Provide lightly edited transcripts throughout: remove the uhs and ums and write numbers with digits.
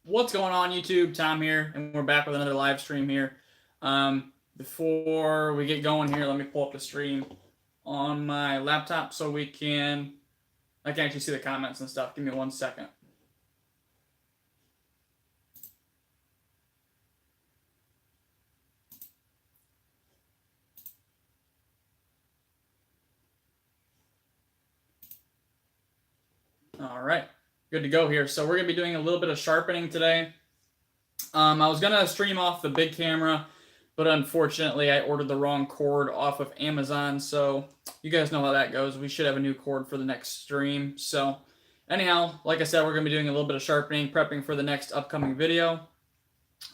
What's going on, YouTube? Tom here, and we're back with another live stream here. Before we get going here, let me pull up the stream on my laptop so I can actually see the comments and stuff. Give me 1 second. All right, good to go here. So we're gonna be doing a little bit of sharpening today. I was gonna stream off the big camera, but unfortunately I ordered the wrong cord off of Amazon, so you guys know how that goes. We should have a new cord for the next stream. So anyhow, like I said, we're gonna be doing a little bit of sharpening, prepping for the next upcoming video.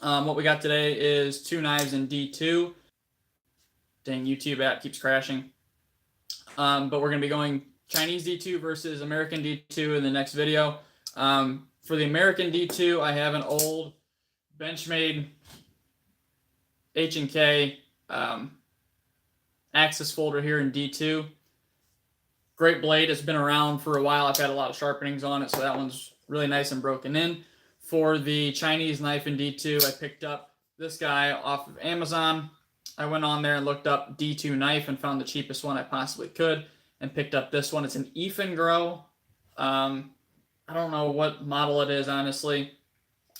What we got today is 2 knives in D2. Dang, YouTube app keeps crashing. But we're gonna be going Chinese D2 versus American D2 in the next video. For the American D2, I have an old Benchmade H&K axis folder here in D2. Great blade. It's been around for a while. I've had a lot of sharpenings on it, so that one's really nice and broken in. For the Chinese knife in D2, I picked up this guy off of Amazon. I went on there and looked up D2 knife and found the cheapest one I possibly could and picked up this one. It's an Grow. I don't know what model it is, honestly.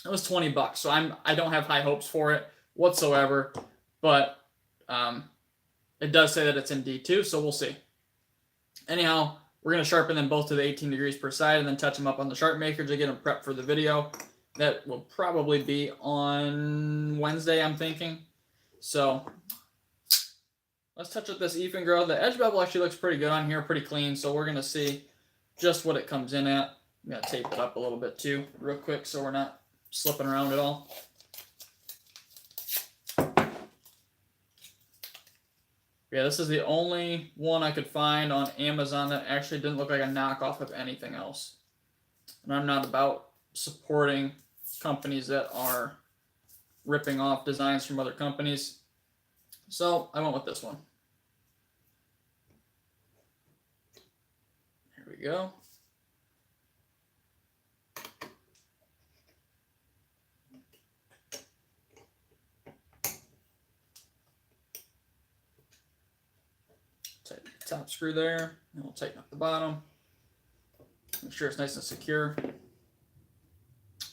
It was $20, so I don't have high hopes for it whatsoever, but it does say that it's in D2, so we'll see. Anyhow, we're going to sharpen them both to the 18 degrees per side and then touch them up on the sharp maker to get them prepped for the video. That will probably be on Wednesday, I'm thinking. So let's touch up this Grow. The edge bevel actually looks pretty good on here, pretty clean, so we're going to see just what it comes in at. I'm going to tape it up a little bit too, real quick, so we're not slipping around at all. Yeah, this is the only one I could find on Amazon that actually didn't look like a knockoff of anything else. And I'm not about supporting companies that are ripping off designs from other companies. So I went with this one. Here we go. Tighten the top screw there, and we'll tighten up the bottom. Make sure it's nice and secure.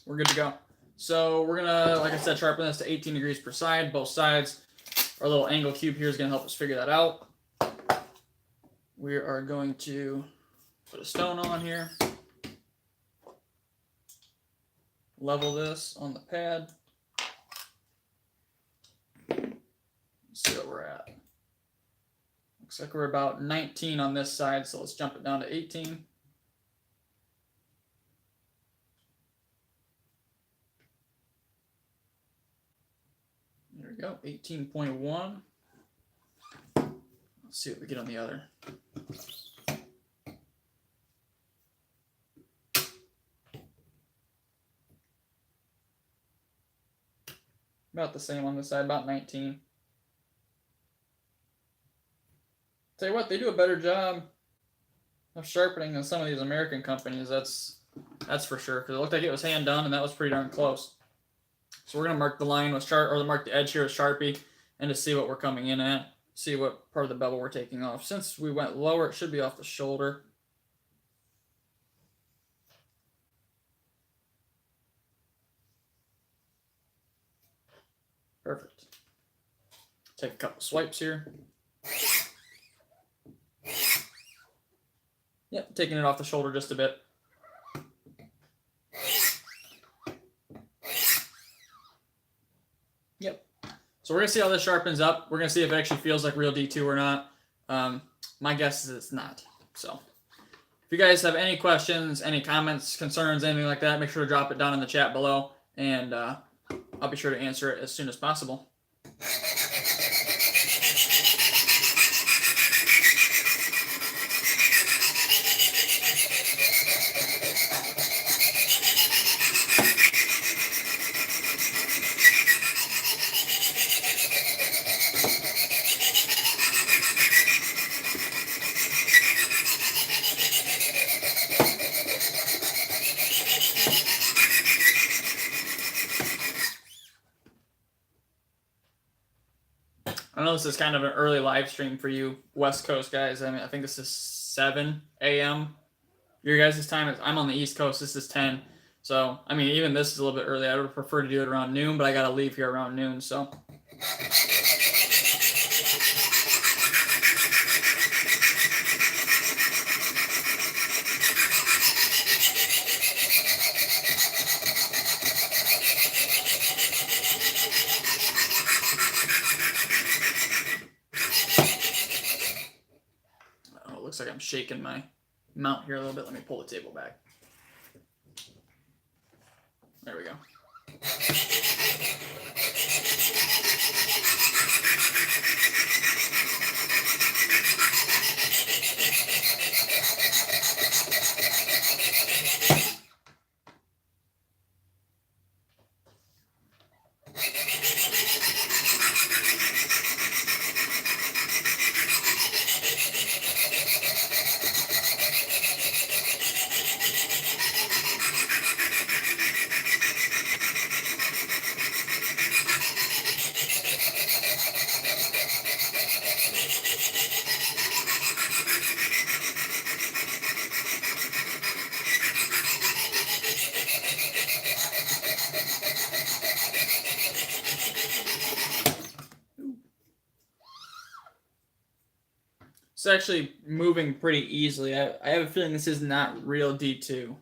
We're good to go. So we're gonna, like I said, sharpen this to 18 degrees per side, both sides. Our little angle cube here is gonna help us figure that out. We are going to put a stone on here. Level this on the pad. Let's see what we're at. Looks like we're about 19 on this side, so let's jump it down to 18. There we go, 18.1. Let's see what we get on the other. About the same on this side, about 19. Tell you what, they do a better job of sharpening than some of these American companies. That's for sure, because it looked like it was hand done, and that was pretty darn close. So we're gonna mark the line with mark the edge here with Sharpie, and to see what we're coming in at, see what part of the bevel we're taking off. Since we went lower, it should be off the shoulder. Perfect. Take a couple swipes here. Yep, taking it off the shoulder just a bit. Yep. So we're going to see how this sharpens up. We're going to see if it actually feels like real D2 or not. My guess is it's not. So if you guys have any questions, any comments, concerns, anything like that, make sure to drop it down in the chat below, and I'll be sure to answer it as soon as possible. I know this is kind of an early live stream for you West Coast guys. I mean, I think this is 7 a.m. Your guys' time is, I'm on the East Coast. This is 10. So, I mean, even this is a little bit early. I would prefer to do it around noon, but I got to leave here around noon. So, oh, it looks like I'm shaking my mount here a little bit. Let me pull the table back. There we go. It's actually moving pretty easily. I have a feeling this is not real D2.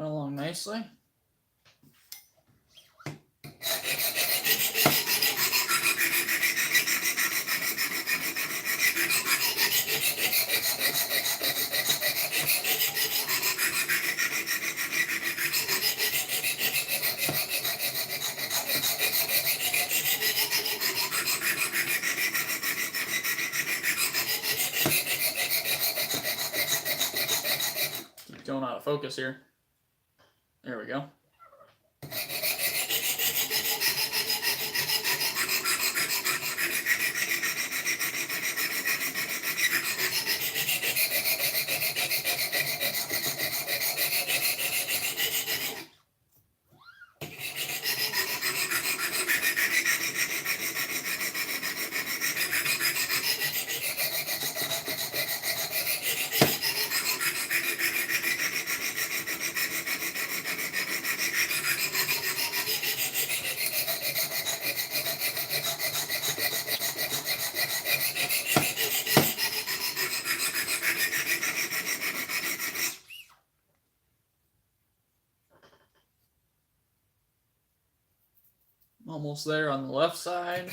Coming along nicely. Keep going out of focus here. There we go. Almost there on the left side.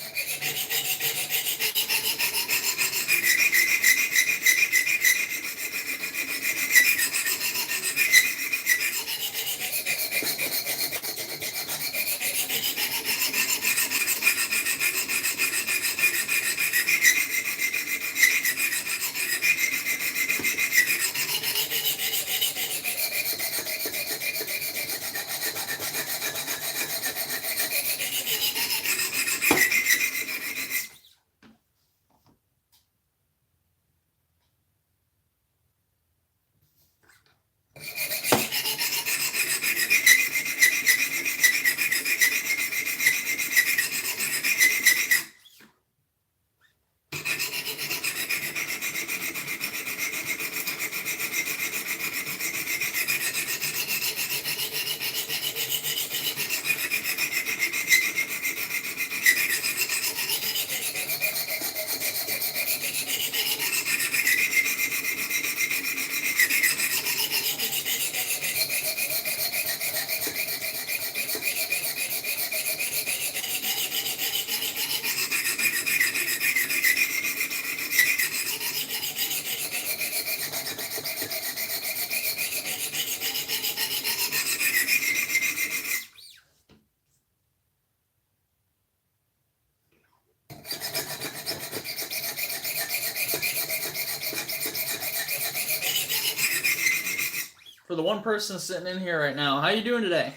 the one person sitting in here right now. How you doing today?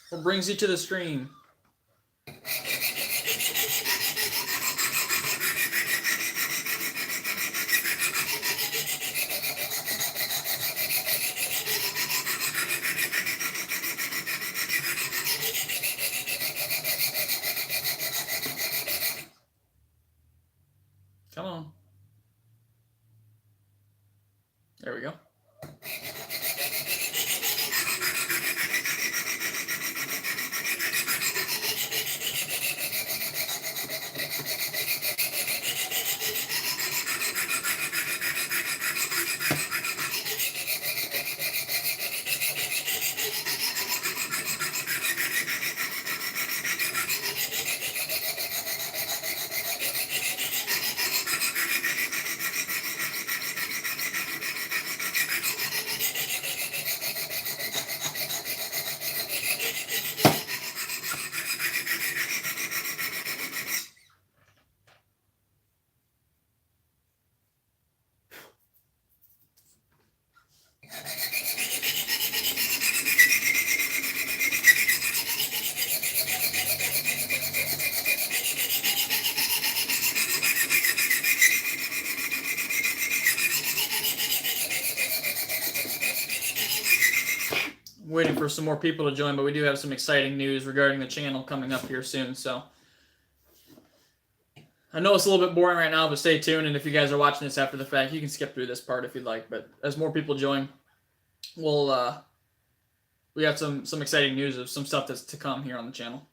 What brings you to the stream? Come on. There we go. Waiting for some more people to join, but we do have some exciting news regarding the channel coming up here soon. So I know it's a little bit boring right now, but stay tuned. And if you guys are watching this after the fact, you can skip through this part if you'd like. But as more people join, we got some exciting news of some stuff that's to come here on the channel.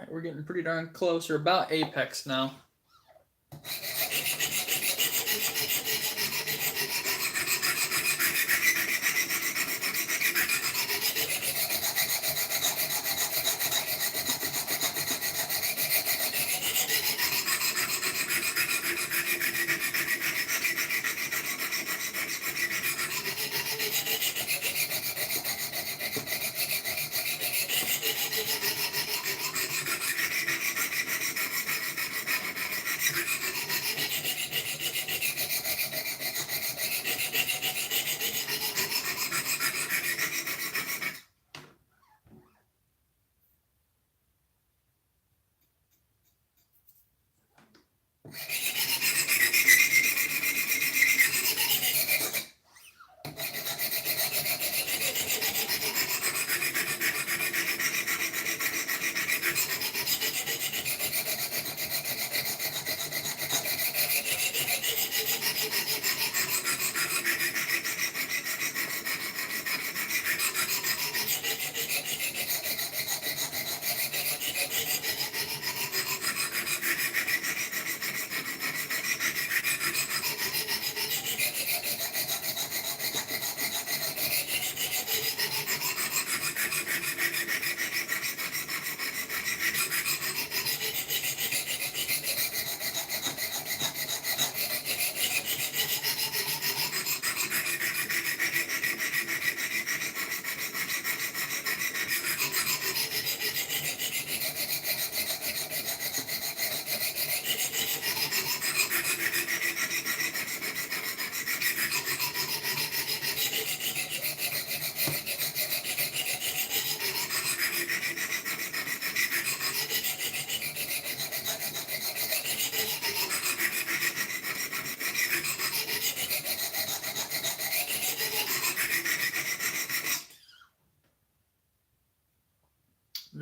We're getting pretty darn close. We're about apex now.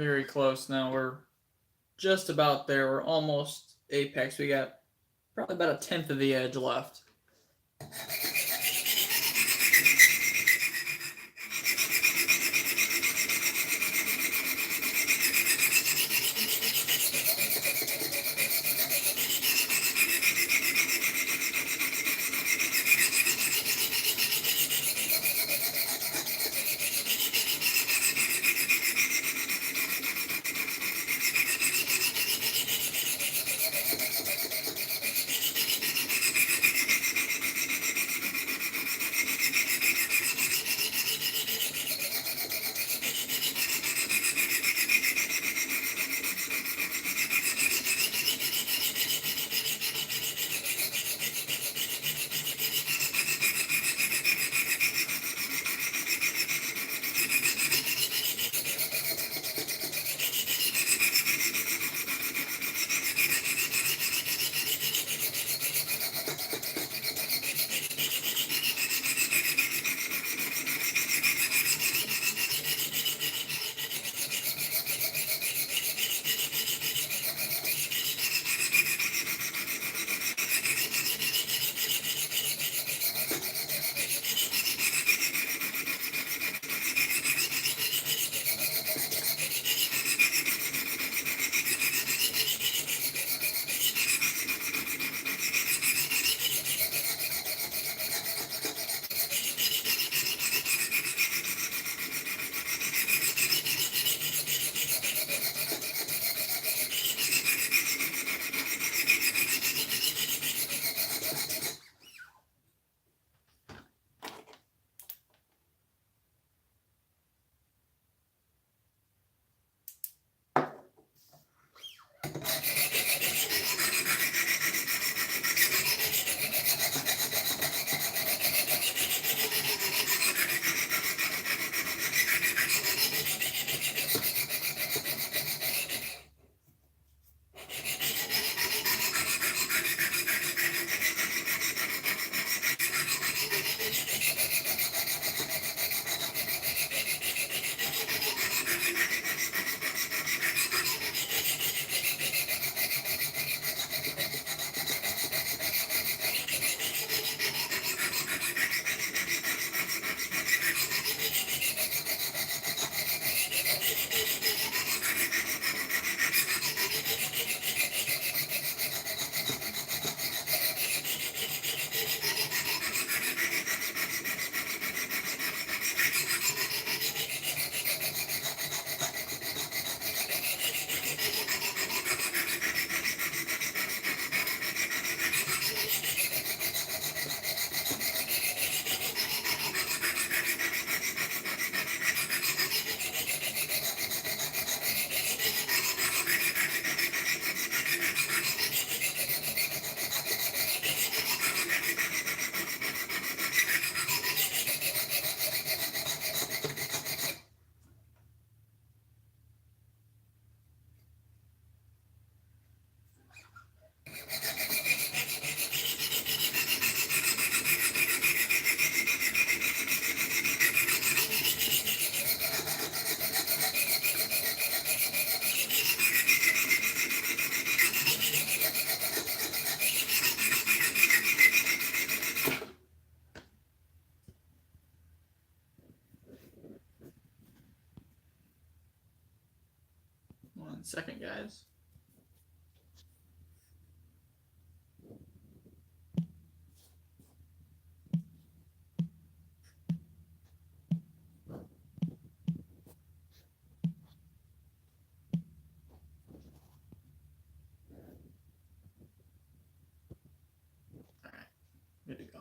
very close now. We're just about there. We're almost apex. We got probably about 1/10 of the edge left. One second, guys. Good to go.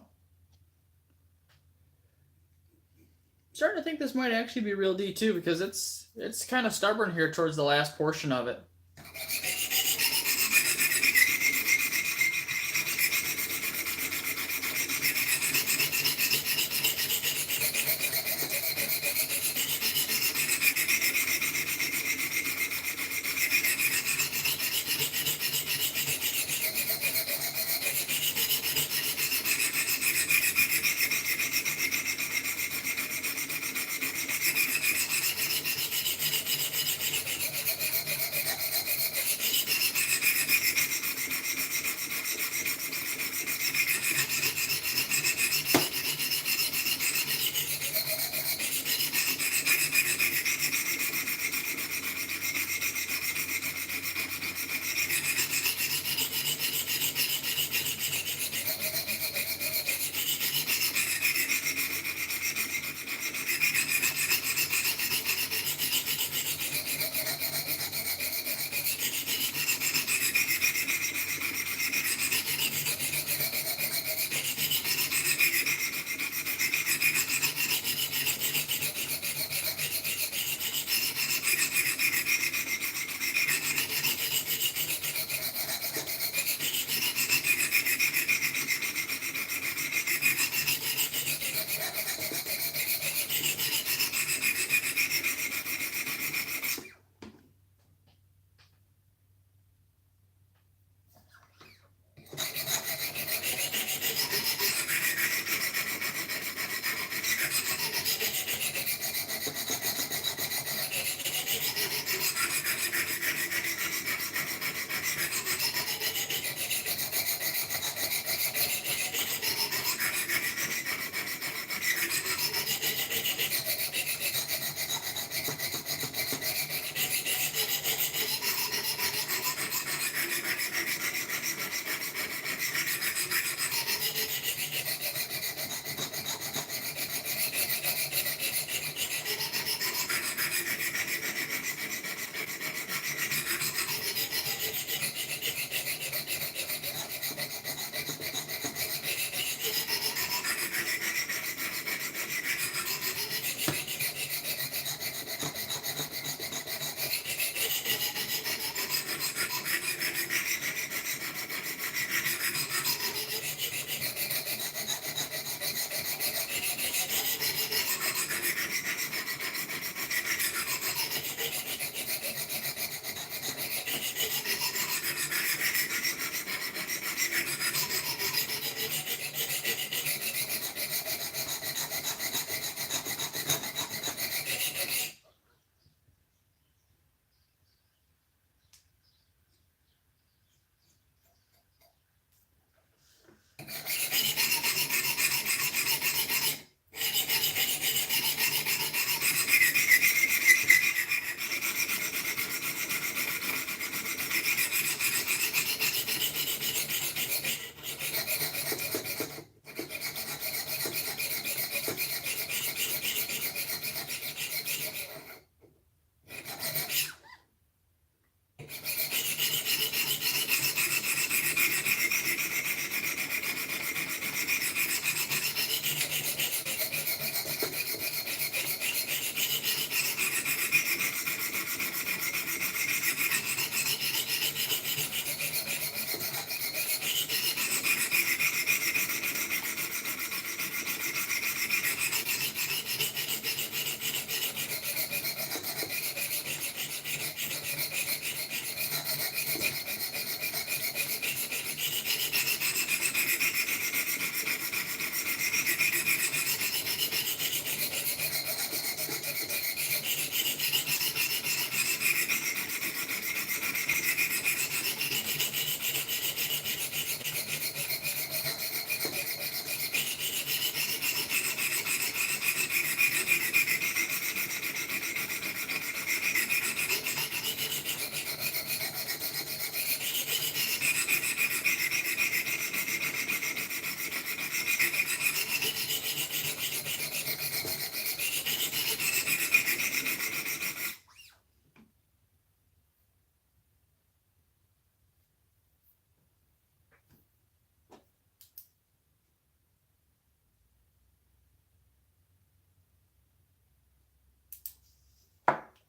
Starting to think this might actually be real D too, because it's kind of stubborn here towards the last portion of it.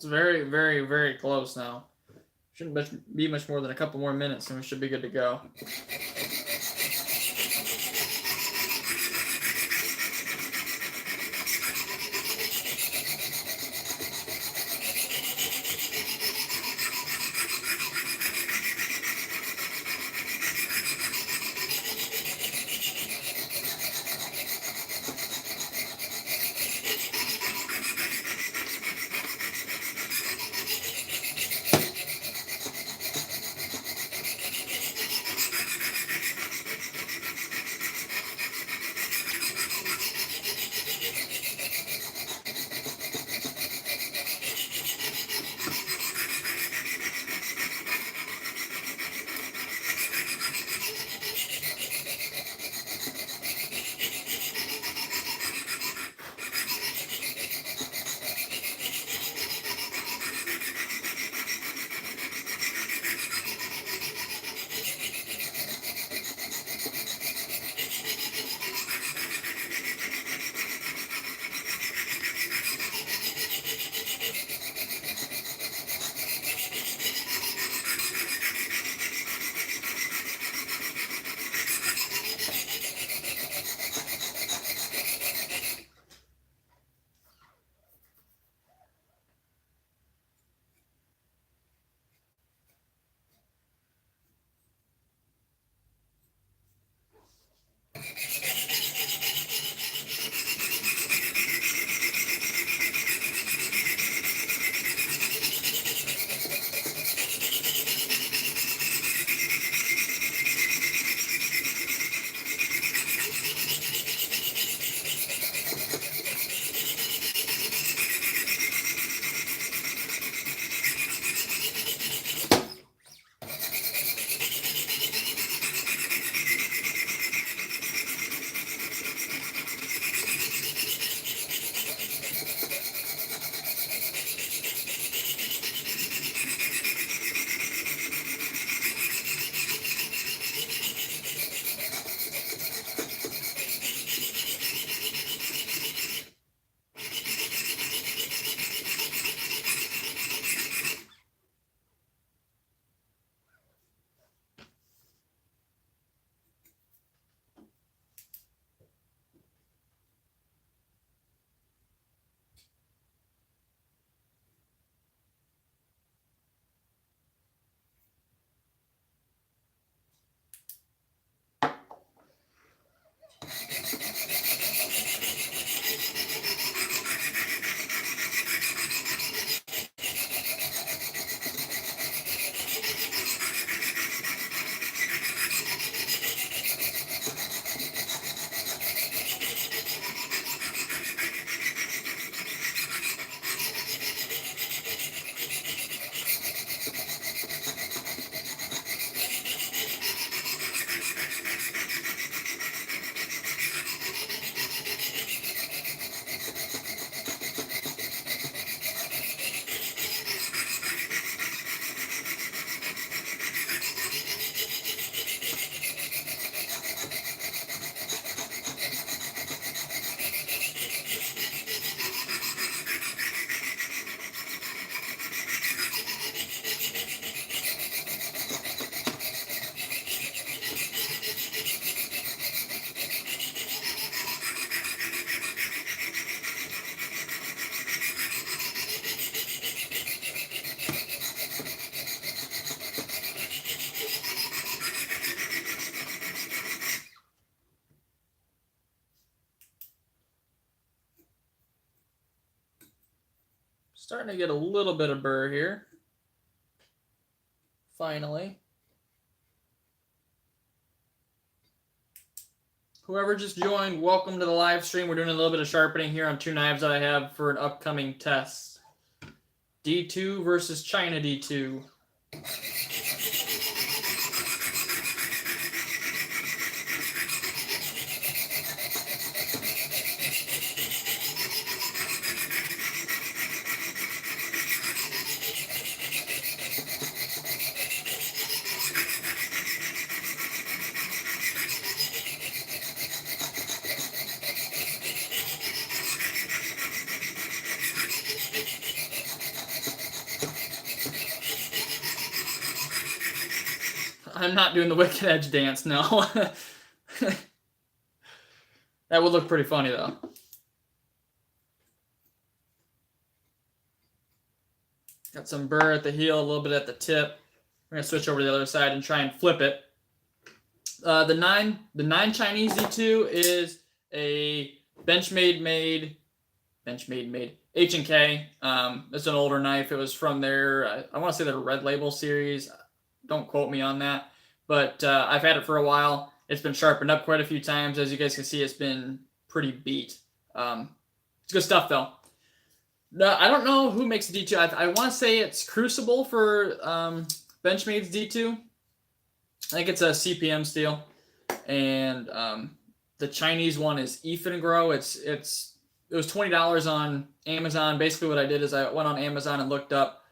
It's very, very, very close now. Shouldn't be much more than a couple more minutes and we should be good to go. Starting to get a little bit of burr here. Finally. Whoever just joined, welcome to the live stream. We're doing a little bit of sharpening here on two knives that I have for an upcoming test. D2 versus China D2. I'm not doing the wicked edge dance, no. That would look pretty funny, though. Got some burr at the heel, a little bit at the tip. We're going to switch over to the other side and try and flip it. The 9 Chinese D2 is a Benchmade H&K. It's an older knife. It was from their, I want to say their Red Label series. Don't quote me on that. But I've had it for a while. It's been sharpened up quite a few times. As you guys can see, it's been pretty beat. It's good stuff, though. No, I don't know who makes the D2. I want to say it's Crucible for Benchmade's D2. I think it's a CPM steel. And the Chinese one is Ethan Grow. It was $20 on Amazon. Basically, what I did is I went on Amazon and looked up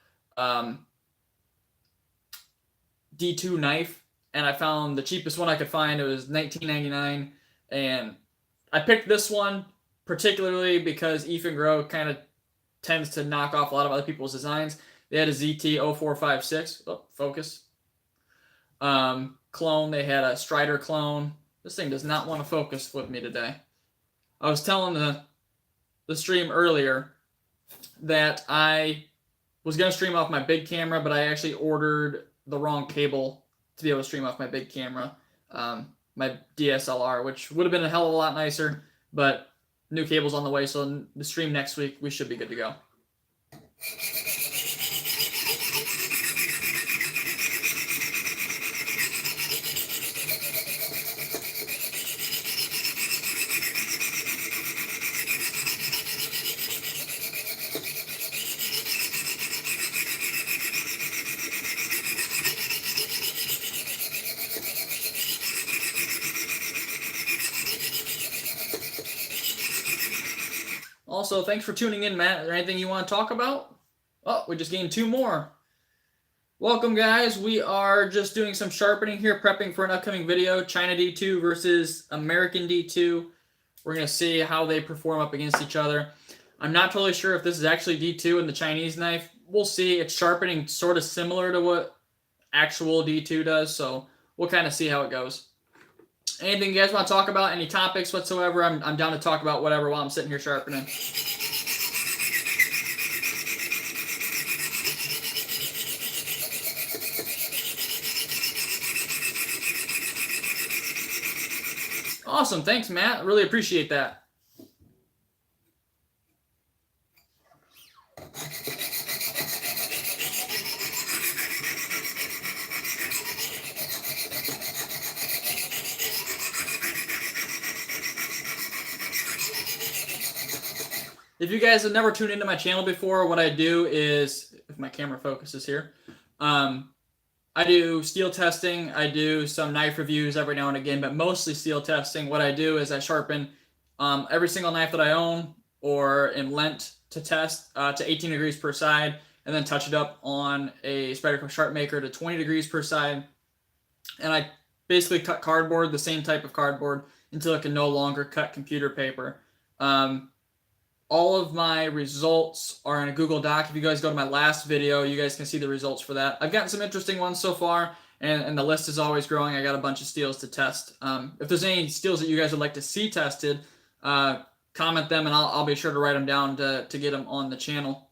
D2 knife. And I found the cheapest one I could find. It was $19.99, and I picked this one particularly because Ethan Grow kind of tends to knock off a lot of other people's designs. They had a ZT0456 focus clone. They had a Strider clone. This thing does not want to focus with me today. I was telling the stream earlier that I was going to stream off my big camera, but I actually ordered the wrong cable to be able to stream off my big camera, my DSLR, which would have been a hell of a lot nicer, but new cable's on the way, so the stream next week, we should be good to go. Also, thanks for tuning in, Matt. Is there anything you want to talk about? Oh, we just gained 2 more. Welcome, guys. We are just doing some sharpening here, prepping for an upcoming video, China D2 versus American D2. We're going to see how they perform up against each other. I'm not totally sure if this is actually D2 in the Chinese knife. We'll see. It's sharpening sort of similar to what actual D2 does, so we'll kind of see how it goes. Anything you guys want to talk about? Any topics whatsoever? I'm down to talk about whatever while I'm sitting here sharpening. Awesome. Thanks, Matt. Really appreciate that. If you guys have never tuned into my channel before, what I do is, if my camera focuses here, I do steel testing. I do some knife reviews every now and again, but mostly steel testing. What I do is I sharpen every single knife that I own or am lent to test to 18 degrees per side, and then touch it up on a Spyderco Sharp Maker to 20 degrees per side. And I basically cut cardboard, the same type of cardboard, until it can no longer cut computer paper. All of my results are in a Google Doc. If you guys go to my last video, you guys can see the results for that. I've gotten some interesting ones so far, and the list is always growing. I got a bunch of steels to test. If there's any steels that you guys would like to see tested, comment them, and I'll be sure to write them down to get them on the channel.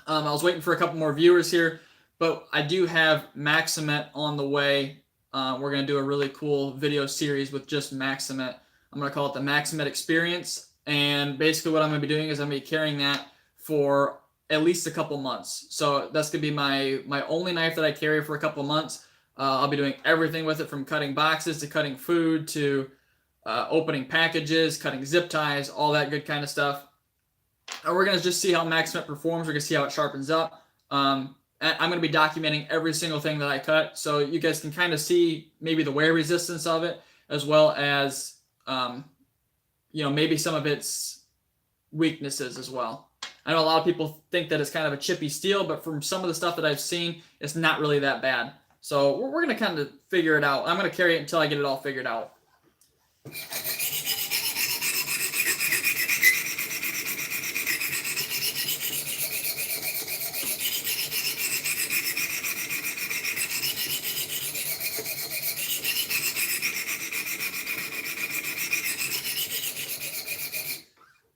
I was waiting for a couple more viewers here, but I do have Maximet on the way. We're going to do a really cool video series with just Maximet. I'm going to call it the Maximet Experience. And basically what I'm going to be doing is I'm going to be carrying that for at least a couple months. So that's going to be my only knife that I carry for a couple months. I'll be doing everything with it, from cutting boxes to cutting food to opening packages, cutting zip ties, all that good kind of stuff. And we're going to just see how Maximet performs. We're going to see how it sharpens up. I'm going to be documenting every single thing that I cut, so you guys can kind of see maybe the wear resistance of it, as well as maybe some of its weaknesses as well. I know a lot of people think that it's kind of a chippy steel, but from some of the stuff that I've seen, it's not really that bad. So we're going to kind of figure it out. I'm going to carry it until I get it all figured out.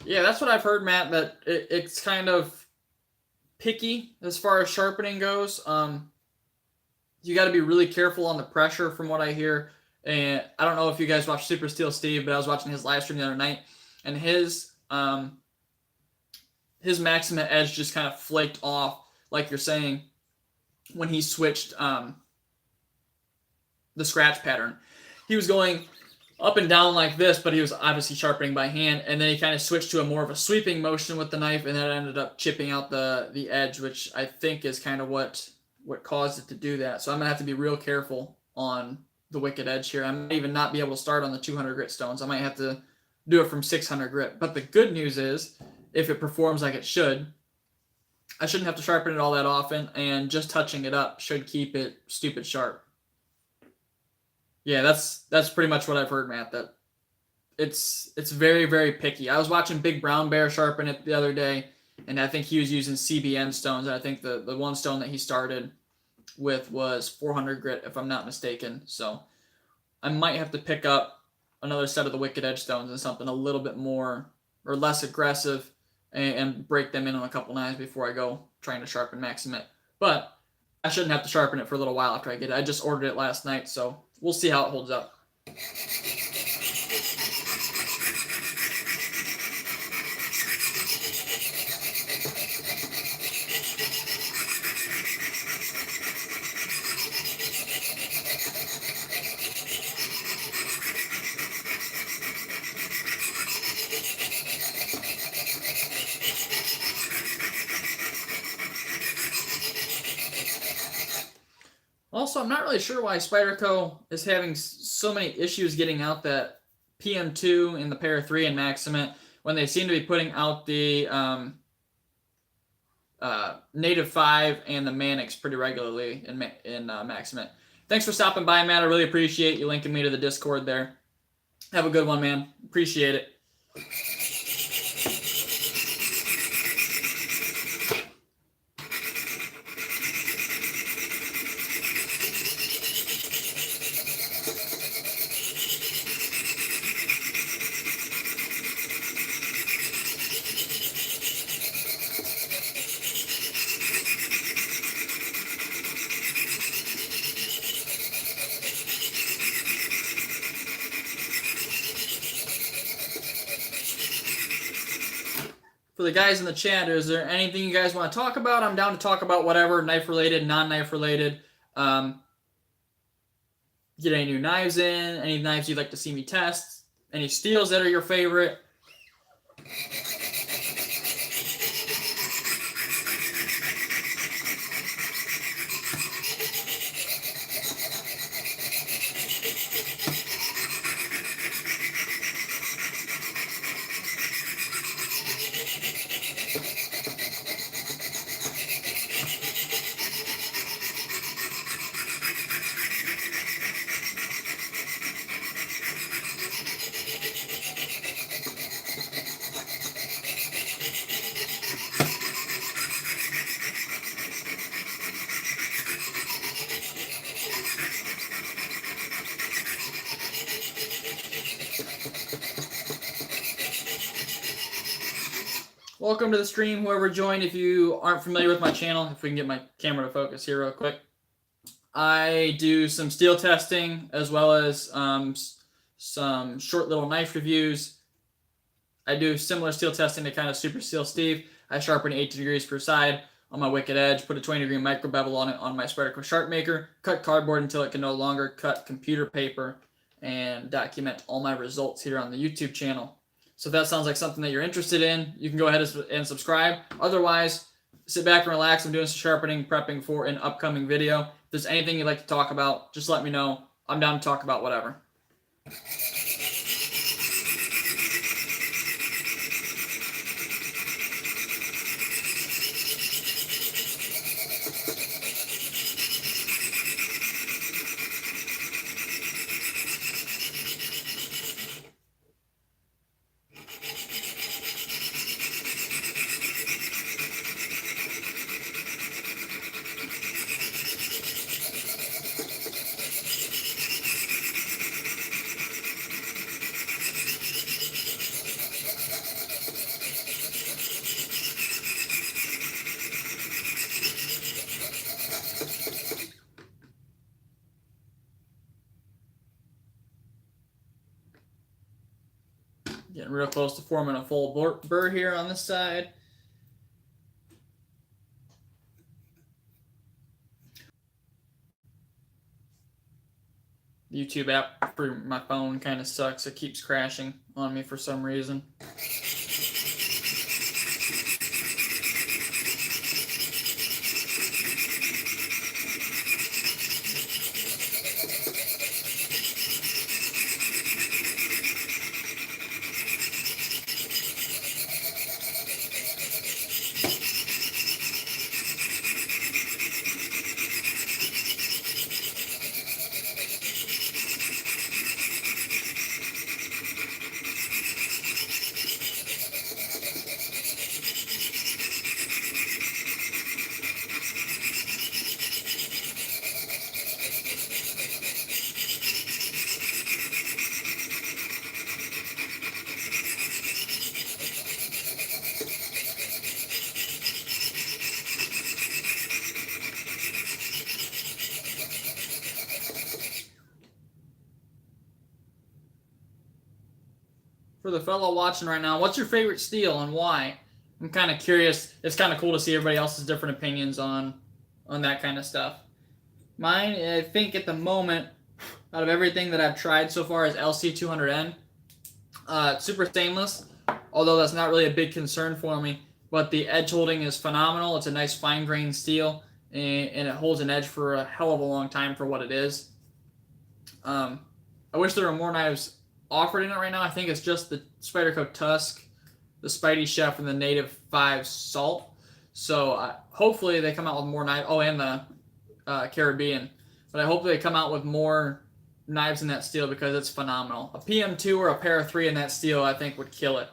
Yeah, that's what I've heard, Matt, that it's kind of picky as far as sharpening goes. You got to be really careful on the pressure from what I hear. And I don't know if you guys watch Super Steel Steve, but I was watching his live stream the other night, and his Maximate edge just kind of flaked off, like you're saying, when he switched the scratch pattern. He was going up and down like this, but he was obviously sharpening by hand, and then he kind of switched to a more of a sweeping motion with the knife, and that ended up chipping out the edge, which I think is kind of what caused it to do that. So I'm gonna have to be real careful on the wicked edge here. I might even not be able to start on the 200 grit stones. I might have to do it from 600 grit. But the good news is, if it performs like it should, I shouldn't have to sharpen it all that often, and just touching it up should keep it stupid sharp. Yeah, that's pretty much what I've heard, Matt. That it's very, very picky. I was watching Big Brown Bear sharpen it the other day, and I think he was using CBN stones. I think the one stone that he started with was 400 grit, if I'm not mistaken. So I might have to pick up another set of the Wicked Edge stones and something a little bit more or less aggressive, and break them in on a couple knives before I go trying to sharpen Maximate. But I shouldn't have to sharpen it for a little while after I get it. I just ordered it last night, so we'll see how it holds up. Also, I'm not really sure why Spyderco is having so many issues getting out that PM2 in the Para 3 and Maximate when they seem to be putting out the Native 5 and the Manix pretty regularly in Maximate. Thanks for stopping by, Matt. I really appreciate you linking me to the Discord there. Have a good one, man. Appreciate it. For the guys in the chat, is there anything you guys want to talk about? I'm down to talk about whatever, knife related, non-knife related. Get any new knives in, any knives you'd like to see me test, any steels that are your favorite. Welcome to the stream, whoever joined. If you aren't familiar with my channel, if we can get my camera to focus here real quick. I do some steel testing as well as some short little knife reviews. I do similar steel testing to kind of Super Steel Steve. I sharpen 18 degrees per side on my Wicked Edge, put a 20 degree micro bevel on it on my Spyderco Sharp Maker, cut cardboard until it can no longer cut computer paper, and document all my results here on the YouTube channel. So if that sounds like something that you're interested in, you can go ahead and subscribe. Otherwise, sit back and relax. I'm doing some sharpening, prepping for an upcoming video. If there's anything you'd like to talk about, just let me know. I'm down to talk about whatever. Getting real close to forming a full burr here on this side. The YouTube app for my phone kind of sucks. It keeps crashing on me for some reason. For the fellow watching right now, what's your favorite steel and why? I'm kind of curious. It's kind of cool to see everybody else's different opinions on that kind of stuff. Mine, I think at the moment, out of everything that I've tried so far, is LC200N. Super stainless, although that's not really a big concern for me. But the edge holding is phenomenal. It's a nice fine-grained steel, and it holds an edge for a hell of a long time for what it is. I wish there were more knives offered in it right now. I think it's just the Spyderco Tusk, the Spidey Chef, and the Native 5 Salt. So hopefully they come out with more knives. Oh, and the Caribbean. But I hope they come out with more knives in that steel because it's phenomenal. A PM2 or a Para 3 in that steel, I think, would kill it.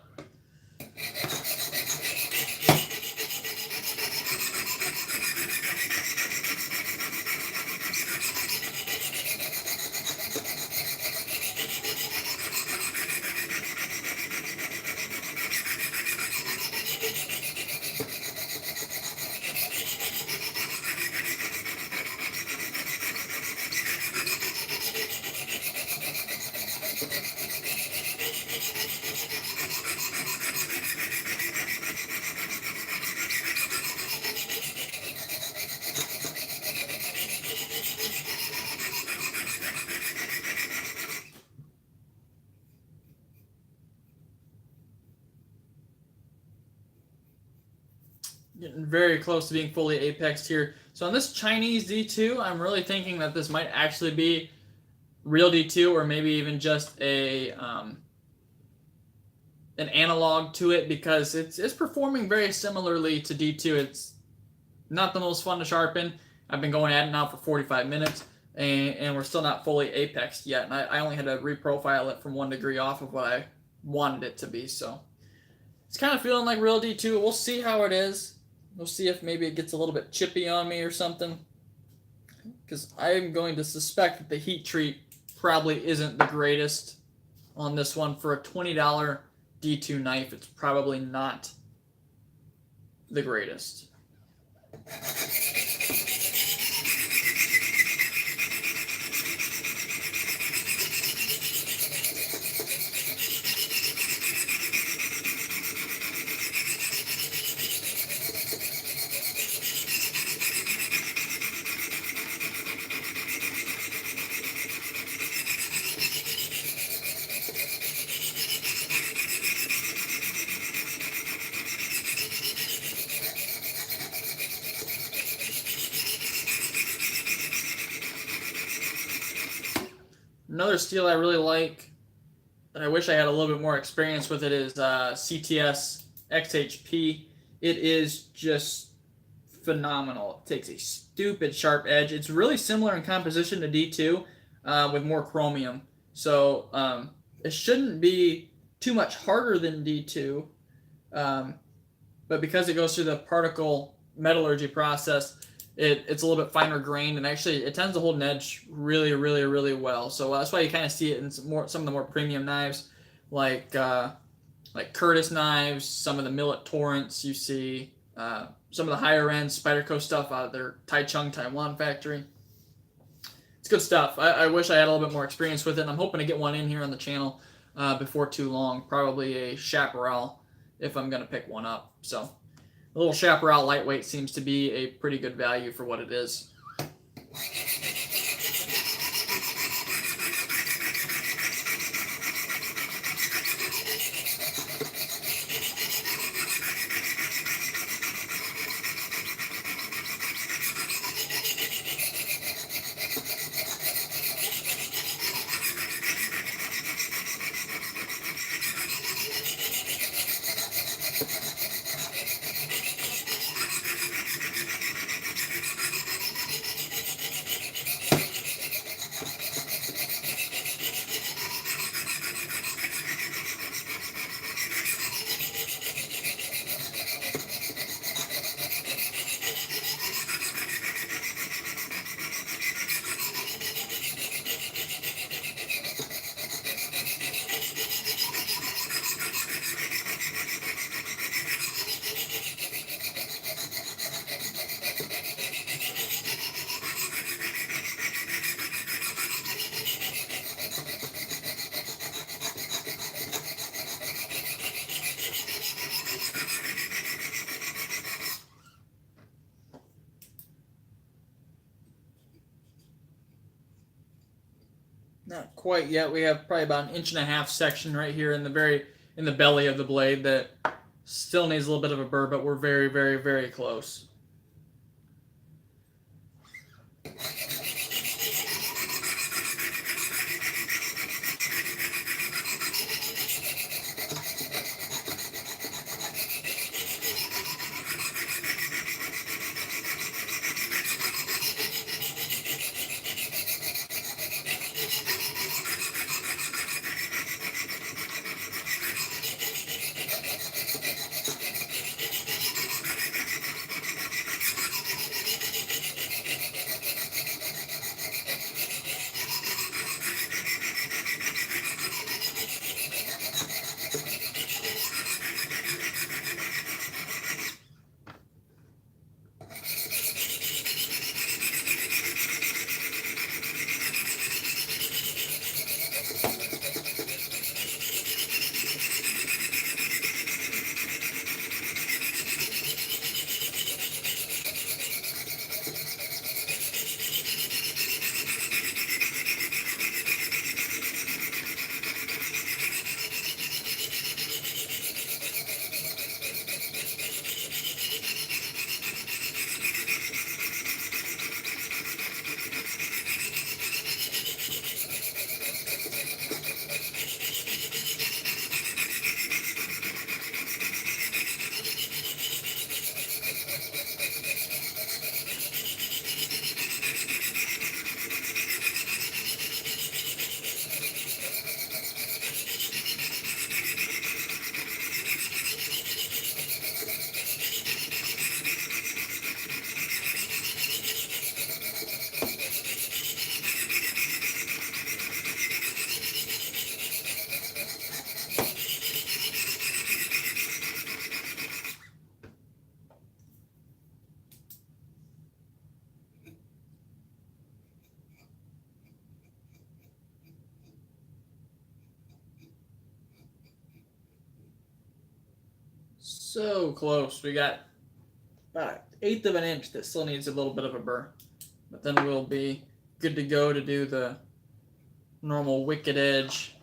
Getting very close to being fully apexed here. So on this Chinese D2, I'm really thinking that this might actually be real D2 or maybe even just a an analog to it because it's performing very similarly to D2. It's not the most fun to sharpen. I've been going at it now for 45 minutes and we're still not fully apexed yet. And I only had to reprofile it from 1 degree off of what I wanted it to be. So it's kind of feeling like real D2. We'll see how it is. We'll see if maybe it gets a little bit chippy on me or something. Because I'm going to suspect that the heat treat probably isn't the greatest on this one. For a $20 D2 knife, it's probably not the greatest. Another steel I really like, and I wish I had a little bit more experience with it, is CTS XHP. It is just phenomenal. It takes a stupid sharp edge. It's really similar in composition to D2 with more chromium. So it shouldn't be too much harder than D2, but because it goes through the particle metallurgy process, it's a little bit finer grained, and actually it tends to hold an edge really, really, really well. So that's why you kind of see it in some of the more premium knives, like Curtis knives, some of the Millet Torrents. You see some of the higher end Spyderco stuff out of their Taichung, Taiwan factory. It's good stuff. I wish I had a little bit more experience with it, and I'm hoping to get one in here on the channel before too long. Probably a chaparral if I'm going to pick one up. So a little chaparral lightweight seems to be a pretty good value for what it is. Not quite yet. We have probably about 1.5 inch section right here in the belly of the blade that still needs a little bit of a burr, but we're very, very, very close. So close. We got about 1/8 of an inch that still needs a little bit of a burr. But then we'll be good to go to do the normal wicked edge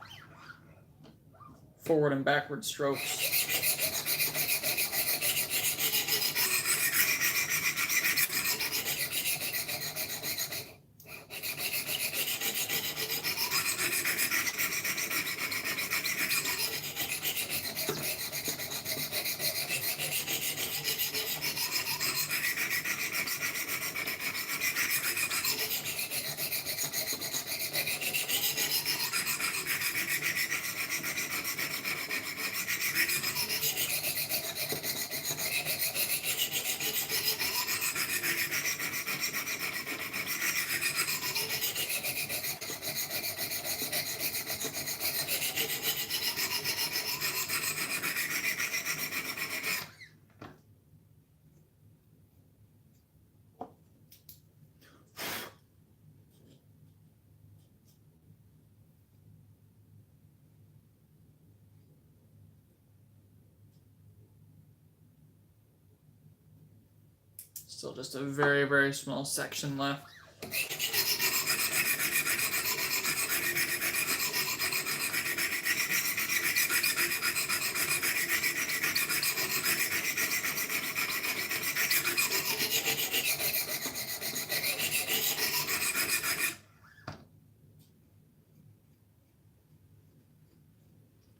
forward and backward strokes. Still just a very, very small section left.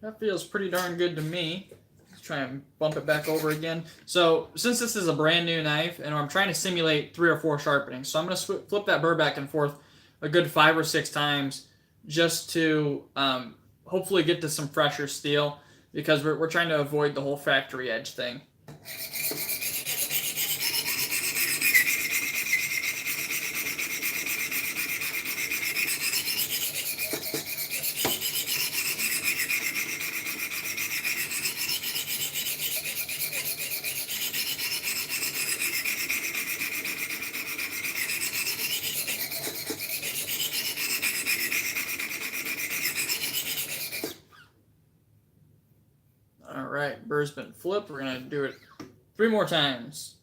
That feels pretty darn good to me. Let's try and bump it back over again. So since this is a brand new knife, and I'm trying to simulate 3 or 4 sharpenings, so I'm going to flip that burr back and forth a good 5 or 6 times just to hopefully get to some fresher steel, because we're trying to avoid the whole factory edge thing. Alright, burr's been flipped. We're going to do it 3 more times.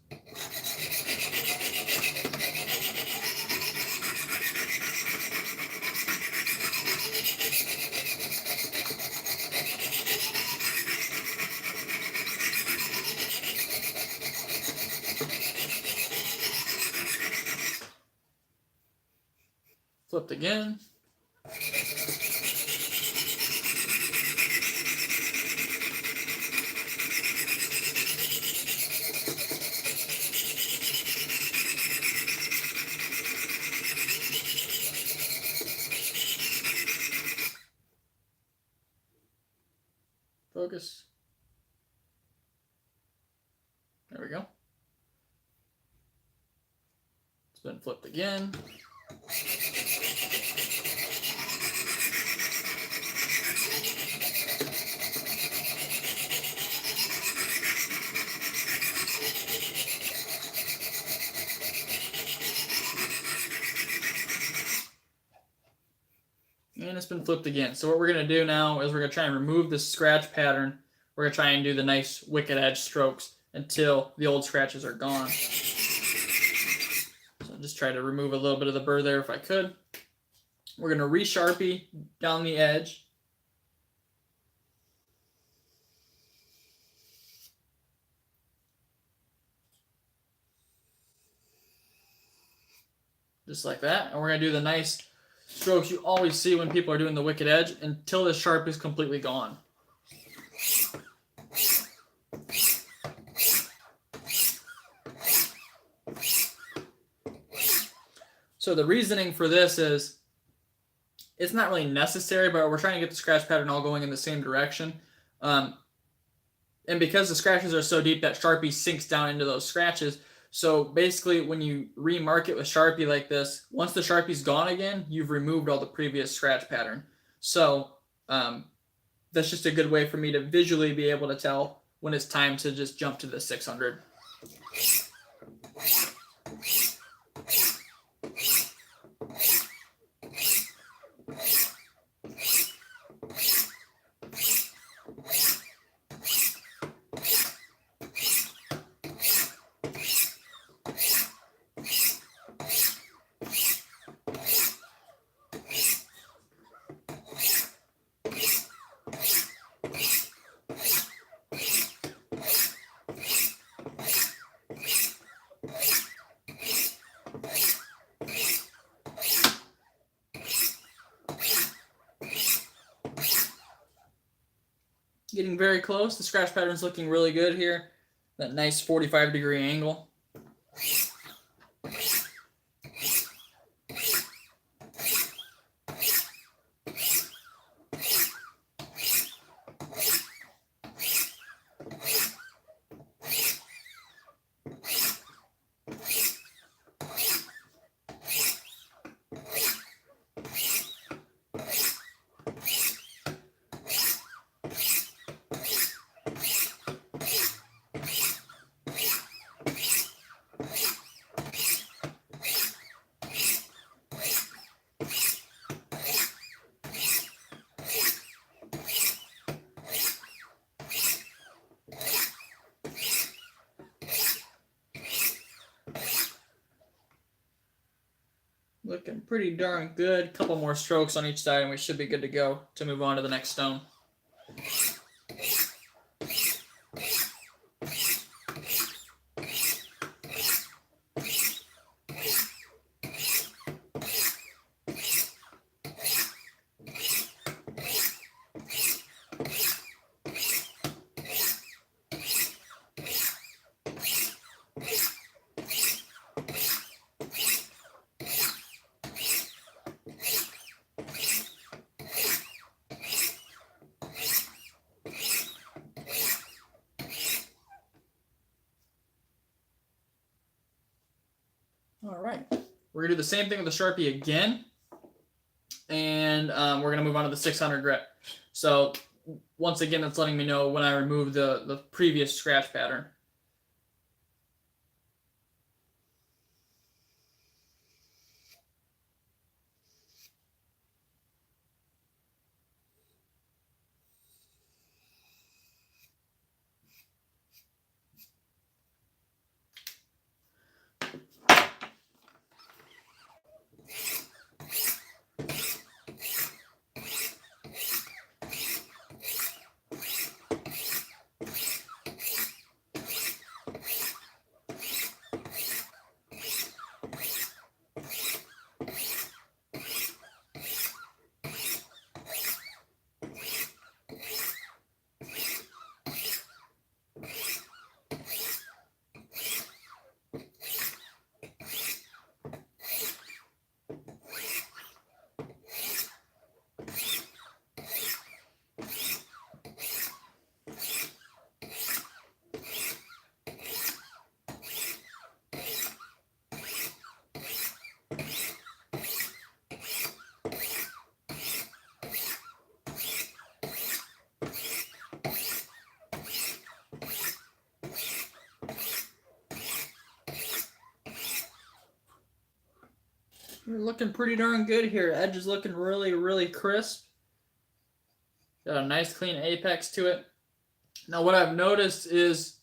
Flipped again. Focus. There we go. It's been flipped again. And it's been flipped again. So what we're going to do now is we're going to try and remove this scratch pattern. We're going to try and do the nice wicked edge strokes until the old scratches are gone. So I'll just try to remove a little bit of the burr there if I could. We're going to re-Sharpie down the edge. Just like that. And we're going to do the nice strokes you always see when people are doing the wicked edge until the sharp is completely gone. So the reasoning for this is it's not really necessary, but we're trying to get the scratch pattern all going in the same direction. And because the scratches are so deep, that Sharpie sinks down into those scratches. So basically, when you remark it with Sharpie like this, once the Sharpie's gone again, you've removed all the previous scratch pattern. So that's just a good way for me to visually be able to tell when it's time to just jump to the 600. Getting very close. The scratch pattern's looking really good here. That nice 45-degree angle. looking pretty darn good. Couple more strokes on each side and we should be good to go to move on to the next stone. All right, we're gonna do the same thing with the Sharpie again, and we're gonna move on to the 600 grit. So once again, that's letting me know when I remove the previous scratch pattern. We're looking pretty darn good here. Edge is looking really, really crisp. Got a nice clean apex to it. Now what I've noticed is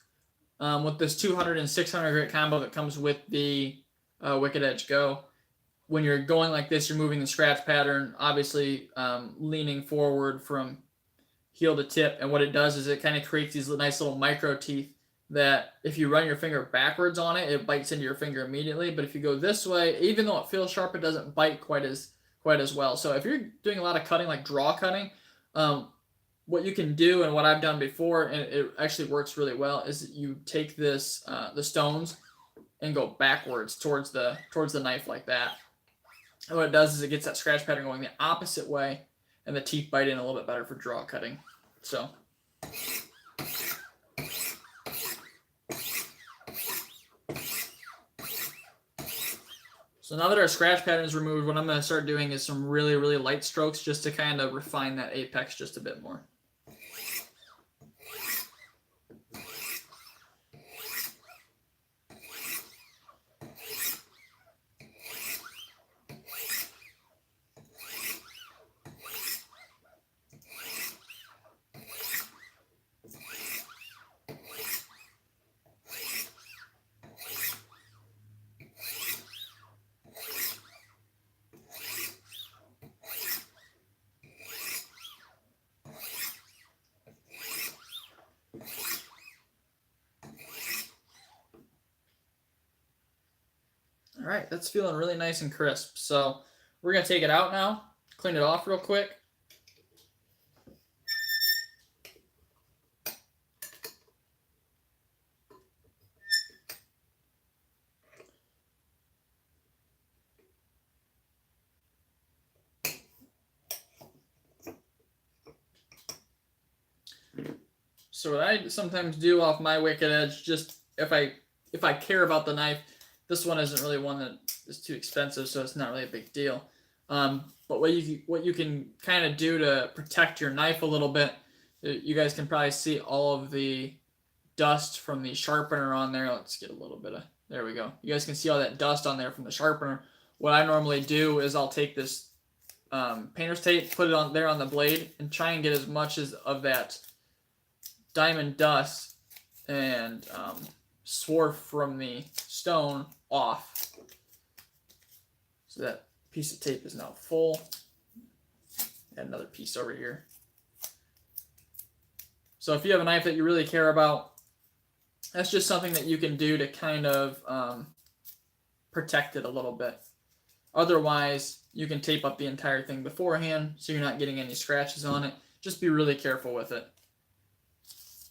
with this 200 and 600 grit combo that comes with the Wicked Edge Go, when you're going like this, you're moving the scratch pattern, obviously leaning forward from heel to tip. And what it does is it kind of creates these nice little micro teeth that if you run your finger backwards on it, it bites into your finger immediately. But if you go this way, even though it feels sharp, it doesn't bite quite as well. So if you're doing a lot of cutting, like draw cutting, what you can do, and what I've done before, and it actually works really well, is you take this the stones and go backwards towards the knife like that. And what it does is it gets that scratch pattern going the opposite way, and the teeth bite in a little bit better for draw cutting. So now that our scratch pattern is removed, what I'm going to start doing is some really, really light strokes just to kind of refine that apex just a bit more. All right, that's feeling really nice and crisp. So we're going to take it out now, clean it off real quick. So what I sometimes do off my Wicked Edge, just if I care about the knife, this one isn't really one that is too expensive, so it's not really a big deal. But what you can kind of do to protect your knife a little bit, you guys can probably see all of the dust from the sharpener on there. Let's get a little bit of, there we go. You guys can see all that dust on there from the sharpener. What I normally do is I'll take this painter's tape, put it on there on the blade, and try and get as much of that diamond dust and swarf from the stone off, so that piece of tape is now full. Add another piece over here. So if you have a knife that you really care about, that's just something that you can do to kind of protect it a little bit. Otherwise, you can tape up the entire thing beforehand so you're not getting any scratches on it. Just be really careful with it.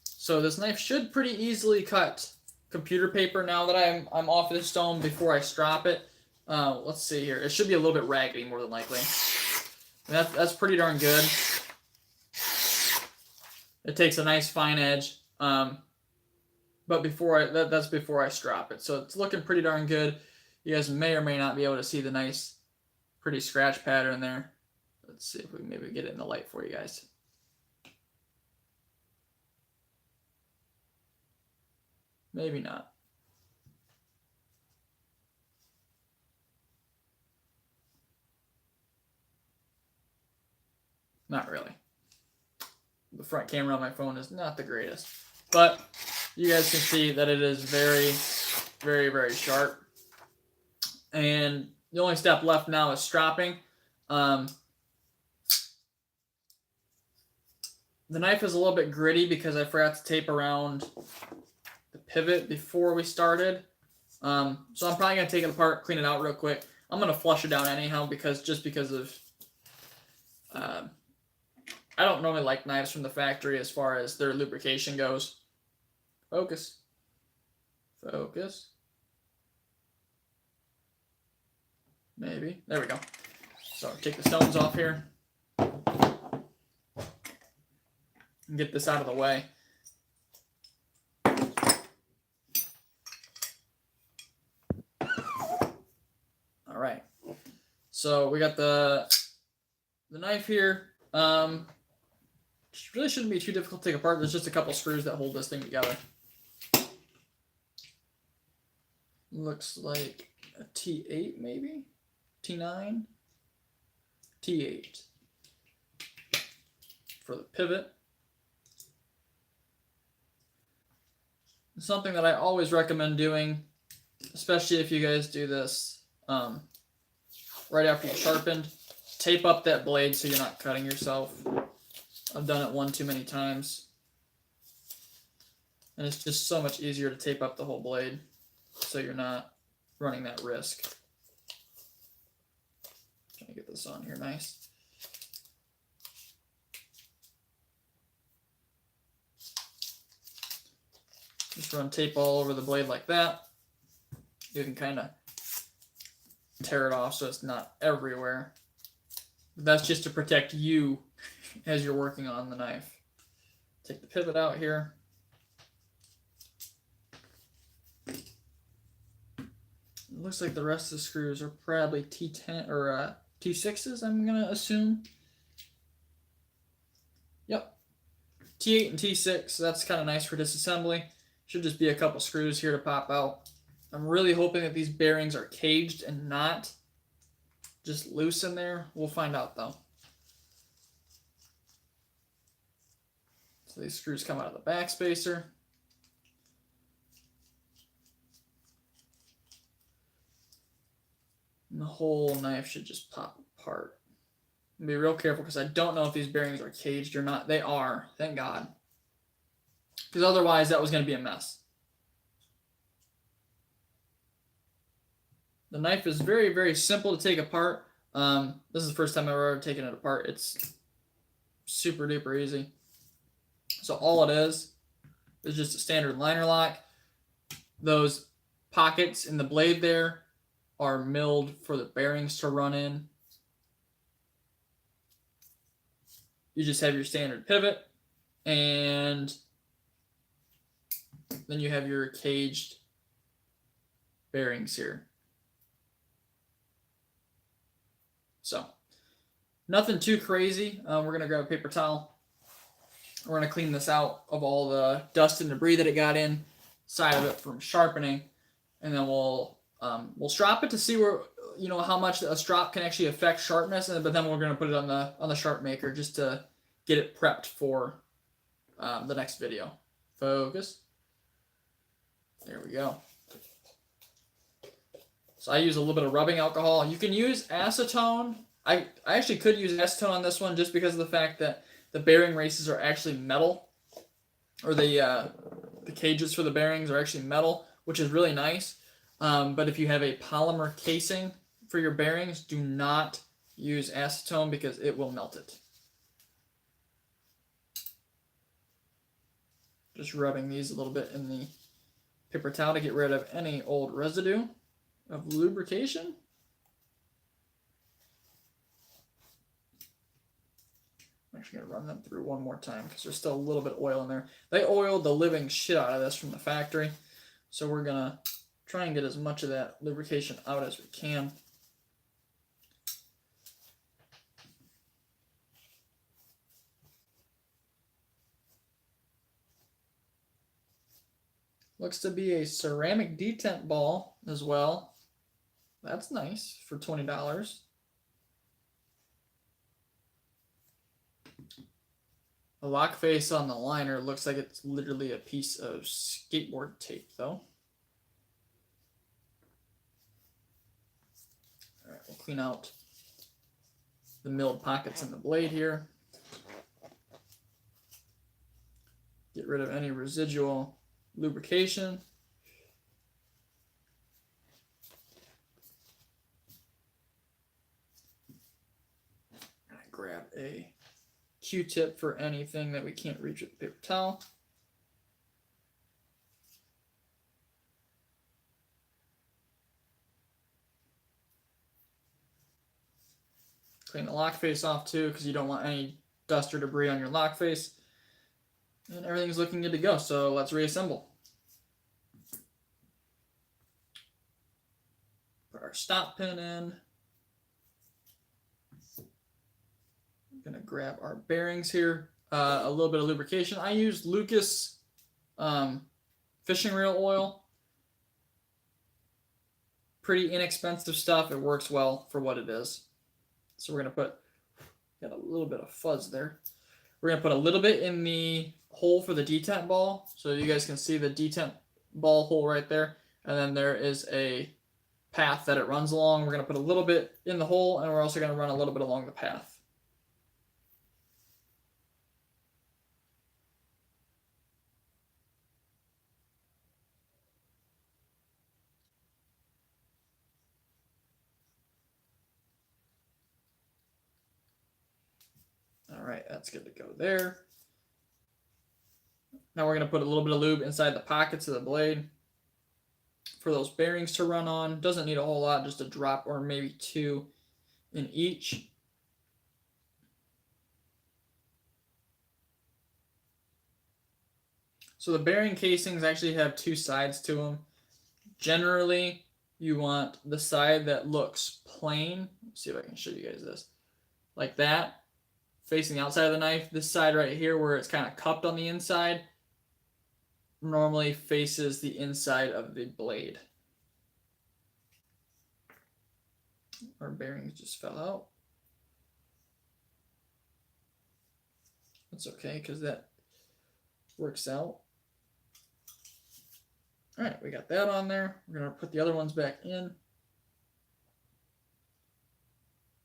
So this knife should pretty easily cut computer paper now that I'm off this stone before I strop it. Let's see here. It should be a little bit raggedy more than likely. That's pretty darn good. It takes a nice fine edge. But that's before I strop it. So it's looking pretty darn good. You guys may or may not be able to see the nice, pretty scratch pattern there. Let's see if we can maybe get it in the light for you guys. Maybe not. Not really. The front camera on my phone is not the greatest. But you guys can see that it is very, very, very sharp. And the only step left now is stropping. The knife is a little bit gritty because I forgot to tape around the pivot before we started. So I'm probably going to take it apart, clean it out real quick. I'm going to flush it down anyhow because of... I don't normally like knives from the factory as far as their lubrication goes. Focus. Focus. Maybe. There we go. So take the stones off here. And get this out of the way. All right. So we got the knife here. Really shouldn't be too difficult to take apart. There's just a couple screws that hold this thing together. Looks like a T8 maybe? T9? T8. For the pivot. Something that I always recommend doing, especially if you guys do this right after you sharpened, tape up that blade so you're not cutting yourself. I've done it one too many times. And it's just so much easier to tape up the whole blade so you're not running that risk. Trying to get this on here nice. Just run tape all over the blade like that. You can kind of tear it off so it's not everywhere. But that's just to protect you as you're working on the knife. Take the pivot out here. It looks like the rest of the screws are probably T10 or T6s, I'm going to assume. Yep. T8 and T6, that's kind of nice for disassembly. Should just be a couple screws here to pop out. I'm really hoping that these bearings are caged and not just loose in there. We'll find out though. So these screws come out of the back spacer. And the whole knife should just pop apart. Be real careful because I don't know if these bearings are caged or not. They are, thank God. Because otherwise that was going to be a mess. The knife is very, very simple to take apart. This is the first time I've ever taken it apart. It's super duper easy. So all it is just a standard liner lock. Those pockets in the blade there are milled for the bearings to run in. You just have your standard pivot, and then you have your caged bearings here. So, nothing too crazy. We're going to grab a paper towel. We're going to clean this out of all the dust and debris that it got in side of it from sharpening. And then we'll strop it to see where, how much a strop can actually affect sharpness. But then we're going to put it on the sharp maker just to get it prepped for the next video. Focus. There we go. So I use a little bit of rubbing alcohol. You can use acetone. I actually could use acetone on this one just because of the fact that the bearing races are actually metal, or the cages for the bearings are actually metal, which is really nice. But if you have a polymer casing for your bearings, do not use acetone because it will melt it. Just rubbing these a little bit in the paper towel to get rid of any old residue of lubrication. I'm actually going to run them through one more time because there's still a little bit of oil in there. They oiled the living shit out of this from the factory. So we're going to try and get as much of that lubrication out as we can. Looks to be a ceramic detent ball as well. That's nice for $20. The lock face on the liner looks like it's literally a piece of skateboard tape, though. All right, we'll clean out the milled pockets in the blade here. Get rid of any residual lubrication. Grab a Q-tip for anything that we can't reach with the paper towel. Clean the lock face off too, because you don't want any dust or debris on your lock face. And everything's looking good to go, so let's reassemble. Put our stop pin in. I'm gonna grab our bearings here. A little bit of lubrication. I use Lucas fishing reel oil. Pretty inexpensive stuff. It works well for what it is. So we're gonna put, got a little bit of fuzz there. We're gonna put a little bit in the hole for the detent ball, so you guys can see the detent ball hole right there. And then there is a path that it runs along. We're gonna put a little bit in the hole, and we're also gonna run a little bit along the path. All right, that's good to go there. Now we're going to put a little bit of lube inside the pockets of the blade for those bearings to run on. Doesn't need a whole lot, just a drop or maybe two in each. So the bearing casings actually have two sides to them. Generally, you want the side that looks plain. Let's see if I can show you guys this. Like that, facing the outside of the knife. This side right here where it's kind of cupped on the inside normally faces the inside of the blade. Our bearings just fell out. That's okay because that works out. All right, we got that on there. We're going to put the other ones back in.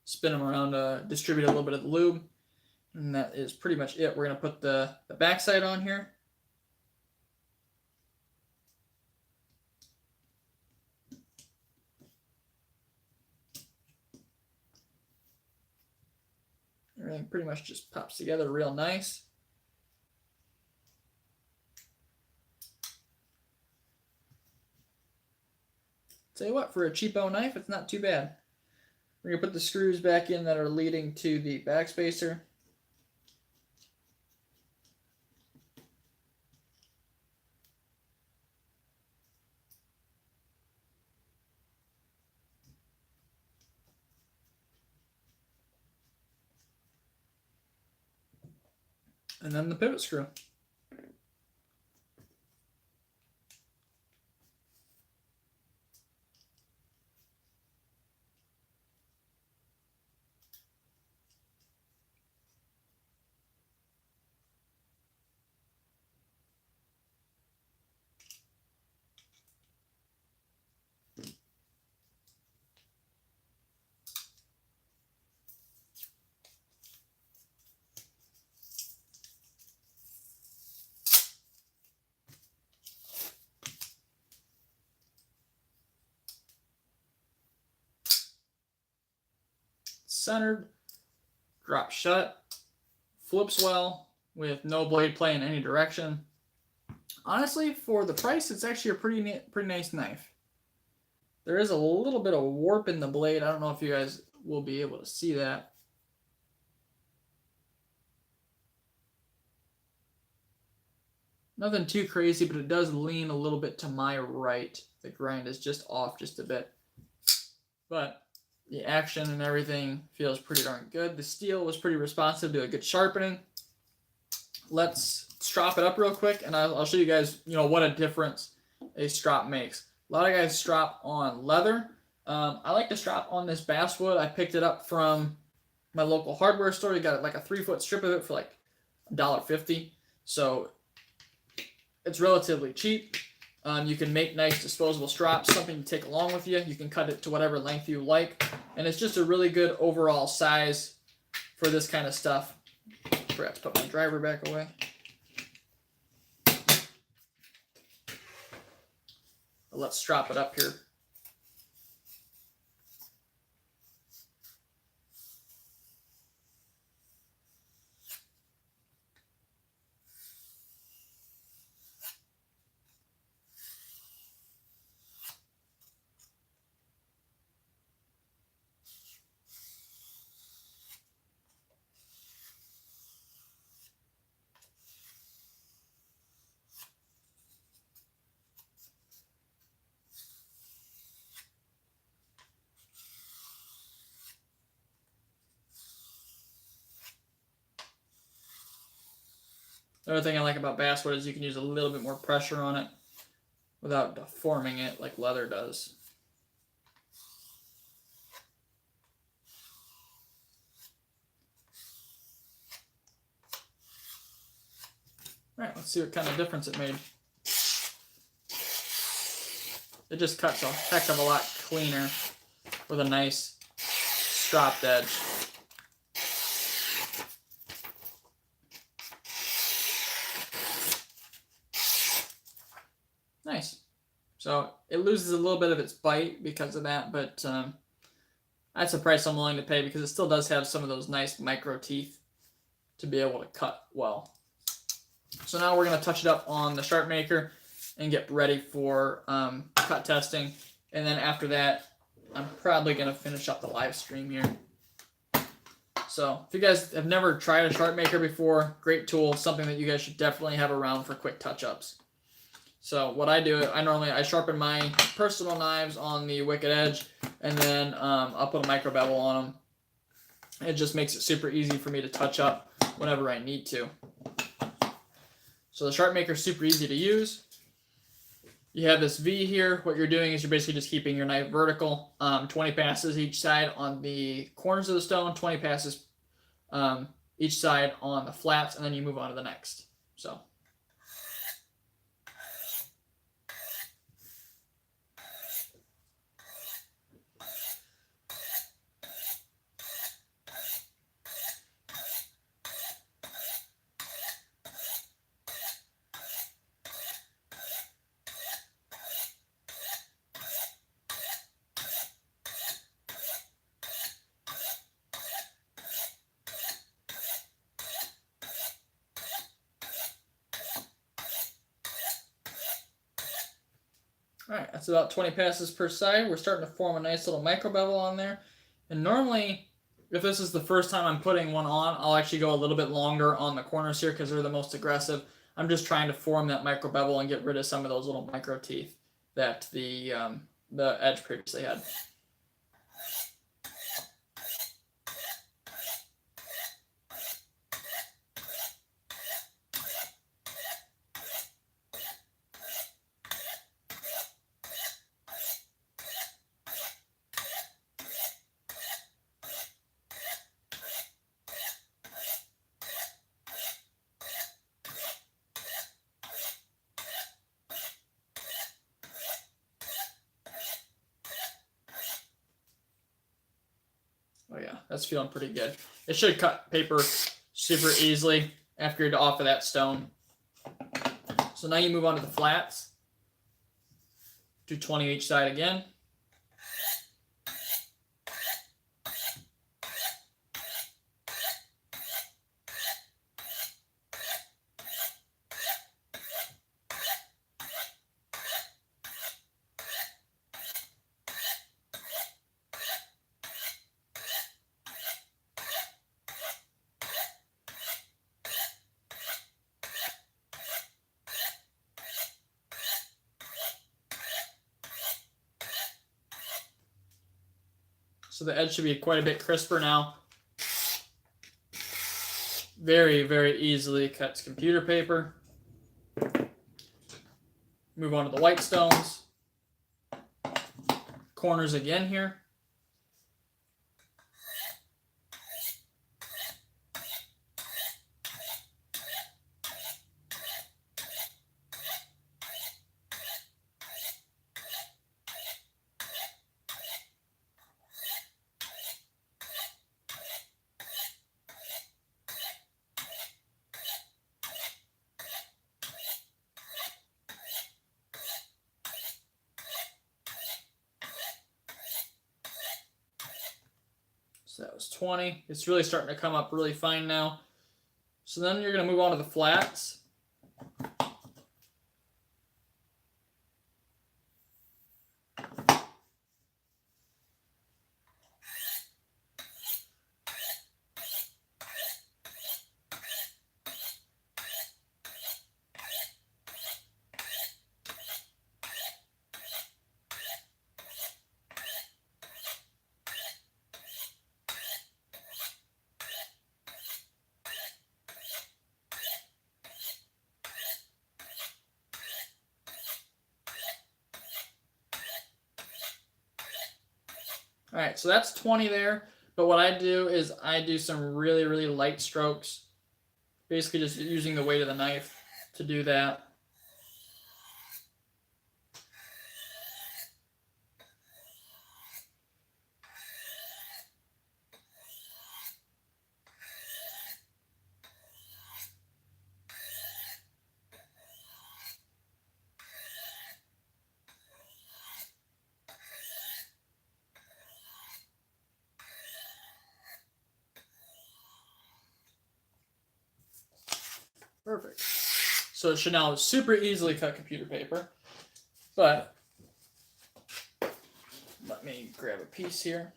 Spin them around to distribute a little bit of the lube. And that is pretty much it. We're going to put the backside on here. Everything pretty much just pops together real nice. Tell you what, for a cheapo knife, it's not too bad. We're going to put the screws back in that are leading to the backspacer. And then the pivot screw. centered, drops shut, flips well with no blade play in any direction. Honestly, for the price, it's actually a pretty nice knife. There is a little bit of warp in the blade. I don't know if you guys will be able to see that. Nothing too crazy, but it does lean a little bit to my right. The grind is just off just a bit. But the action and everything feels pretty darn good. The steel was pretty responsive to a good sharpening. Let's strop it up real quick, and I'll show you guys, what a difference a strop makes. A lot of guys strop on leather. I like to strop on this basswood. I picked it up from my local hardware store. You got like a 3-foot strip of it for like $1.50. So it's relatively cheap. You can make nice disposable strops, something to take along with you. You can cut it to whatever length you like. And it's just a really good overall size for this kind of stuff. Forgot to put my driver back away. Let's strop it up here. The other thing I like about basswood is you can use a little bit more pressure on it without deforming it like leather does. All right, let's see what kind of difference it made. It just cuts a heck of a lot cleaner with a nice stropped edge. Nice. So it loses a little bit of its bite because of that, but that's a price I'm willing to pay because it still does have some of those nice micro teeth to be able to cut well. So now we're going to touch it up on the Sharpmaker and get ready for cut testing. And then after that, I'm probably going to finish up the live stream here. So if you guys have never tried a Sharpmaker before, great tool, something that you guys should definitely have around for quick touch-ups. So what I do, I sharpen my personal knives on the Wicked Edge, and then I'll put a micro bevel on them. It just makes it super easy for me to touch up whenever I need to. So the Sharpmaker is super easy to use. You have this V here. What you're doing is you're basically just keeping your knife vertical. 20 passes each side on the corners of the stone, 20 passes each side on the flats, and then you move on to the next. So. All right, that's about 20 passes per side. We're starting to form a nice little micro bevel on there. And normally, if this is the first time I'm putting one on, I'll actually go a little bit longer on the corners here because they're the most aggressive. I'm just trying to form that micro bevel and get rid of some of those little micro teeth that the edge previously had. Oh yeah, that's feeling pretty good. It should cut paper super easily after you're off of that stone. So now you move on to the flats. Do 20 each side again. So the edge should be quite a bit crisper now. Very, very easily cuts computer paper. Move on to the white stones. Corners again here. So that was 20. It's really starting to come up really fine now. So then you're going to move on to the flats. All right, so that's 20 there. But what I do is I do some really, really light strokes. Basically just using the weight of the knife to do that. Perfect. So it should now super easily cut computer paper. But let me grab a piece here.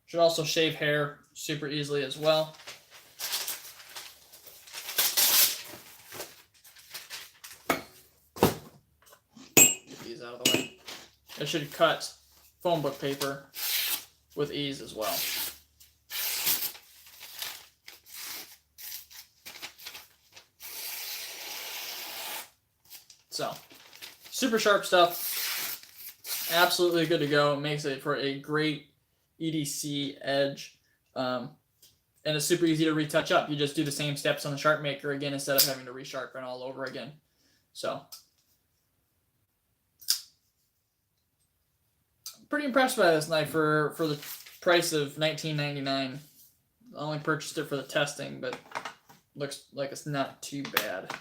Should also shave hair super easily as well. Get these out of the way. It should cut phone book paper with ease as well. So, super sharp stuff. Absolutely good to go. It makes it for a great EDC edge. And it's super easy to retouch up. You just do the same steps on the sharp maker again instead of having to resharpen all over again. So, I'm pretty impressed by this knife for the price of $19.99. I only purchased it for the testing, but looks like it's not too bad.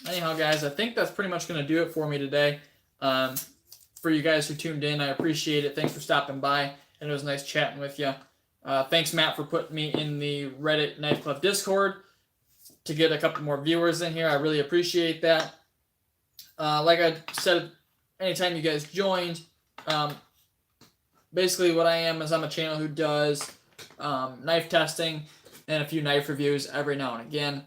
Anyhow, guys, I think that's pretty much going to do it for me today. For you guys who tuned in, I appreciate it. Thanks for stopping by, and it was nice chatting with you. Thanks, Matt, for putting me in the Reddit Knife Club Discord to get a couple more viewers in here. I really appreciate that. Like I said, anytime you guys joined, basically what I am is I'm a channel who does knife testing and a few knife reviews every now and again.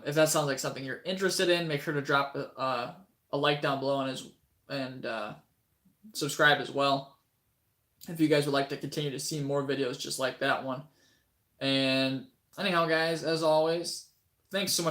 If that sounds like something you're interested in, make sure to drop a like down below and subscribe as well. If you guys would like to continue to see more videos just like that one. And anyhow, guys, as always, thanks so much